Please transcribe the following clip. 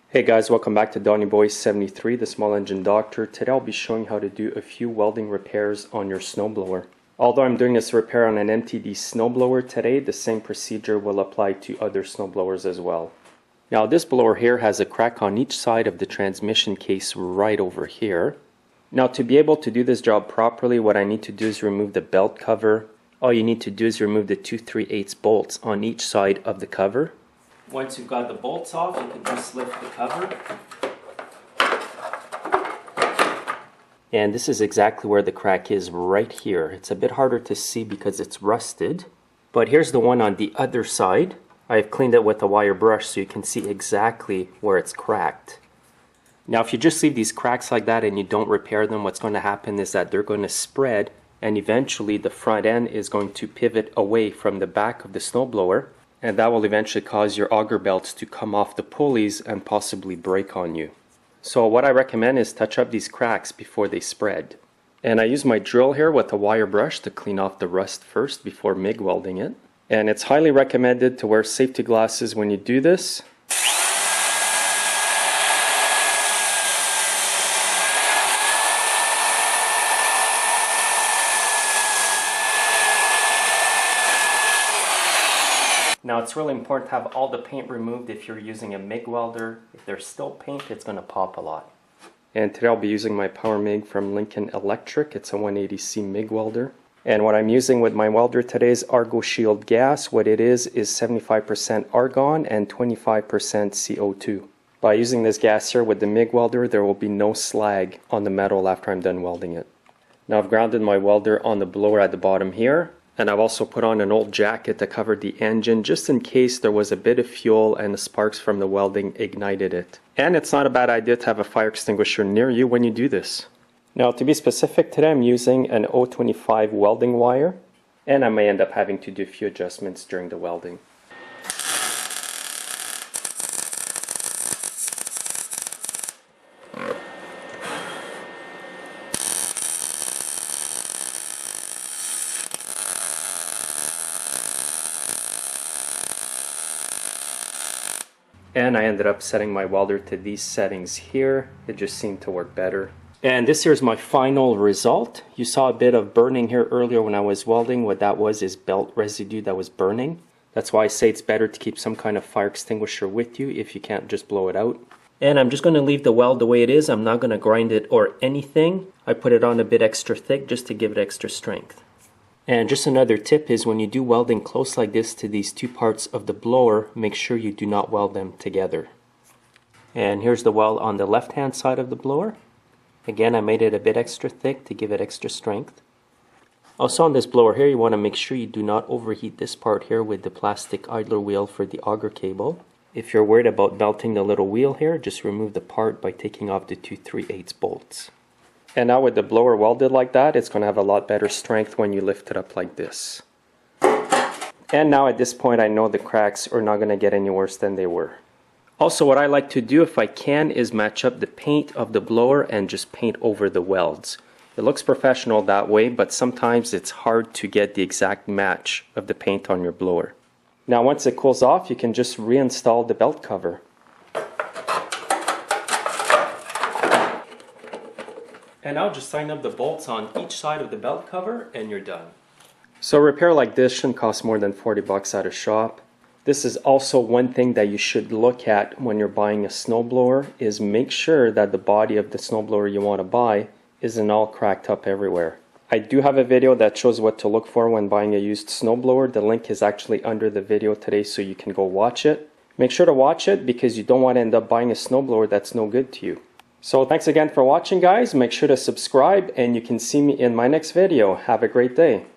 Hey guys, welcome back to Donnyboy73, the small engine doctor. Today I'll be showing how to do a few welding repairs on your snowblower. Although I'm doing this repair on an MTD snowblower today, the same procedure will apply to other snowblowers as well. Now this blower here has a crack on each side of the transmission case right over here. Now to be able to do this job properly, what I need to do is remove the belt cover. All you need to do is remove the 2 3/8 bolts on each side of the cover. Once you've got the bolts off, you can just lift the cover. And this is exactly where the crack is, right here. It's a bit harder to see because it's rusted. But here's the one on the other side. I've cleaned it with a wire brush so you can see exactly where it's cracked. Now if you just leave these cracks like that and you don't repair them, what's going to happen is that they're going to spread, and eventually the front end is going to pivot away from the back of the snowblower. And that will eventually cause your auger belts to come off the pulleys and possibly break on you. So what I recommend is touch up these cracks before they spread. And I use my drill here with a wire brush to clean off the rust first before MIG welding it. And it's highly recommended to wear safety glasses when you do this. Now it's really important to have all the paint removed if you're using a MIG welder. If there's still paint, it's going to pop a lot. And today I'll be using my Power MIG from Lincoln Electric. It's a 180C MIG welder. And what I'm using with my welder today is Argo Shield gas. What it is 75% argon and 25% CO2. By using this gas here with the MIG welder, there will be no slag on the metal after I'm done welding it. Now I've grounded my welder on the blower at the bottom here. And I've also put on an old jacket to cover the engine just in case there was a bit of fuel and the sparks from the welding ignited it. And it's not a bad idea to have a fire extinguisher near you when you do this. Now to be specific, today I'm using an 025 welding wire, and I may end up having to do a few adjustments during the welding. And I ended up setting my welder to these settings here. It just seemed to work better. And this here's my final result. You saw a bit of burning here earlier when I was welding. What that was is belt residue that was burning. That's why I say it's better to keep some kind of fire extinguisher with you if you can't just blow it out. And I'm just going to leave the weld the way it is. I'm not going to grind it or anything. I put it on a bit extra thick just to give it extra strength. And just another tip is when you do welding close like this to these two parts of the blower, make sure you do not weld them together. And here's the weld on the left hand side of the blower. Again, I made it a bit extra thick to give it extra strength. Also on this blower here, you want to make sure you do not overheat this part here with the plastic idler wheel for the auger cable. If you're worried about melting the little wheel here, just remove the part by taking off the 2 3/8 bolts. And now with the blower welded like that, it's going to have a lot better strength when you lift it up like this. And now at this point I know the cracks are not going to get any worse than they were. Also what I like to do if I can is match up the paint of the blower and just paint over the welds. It looks professional that way, but sometimes it's hard to get the exact match of the paint on your blower. Now once it cools off, you can just reinstall the belt cover. And now just tighten up the bolts on each side of the belt cover and you're done. So a repair like this shouldn't cost more than 40 bucks at a shop. This is also one thing that you should look at when you're buying a snowblower, is make sure that the body of the snowblower you want to buy isn't all cracked up everywhere. I do have a video that shows what to look for when buying a used snowblower. The link is actually under the video today so you can go watch it. Make sure to watch it because you don't want to end up buying a snowblower that's no good to you. So thanks again for watching guys, make sure to subscribe and you can see me in my next video. Have a great day.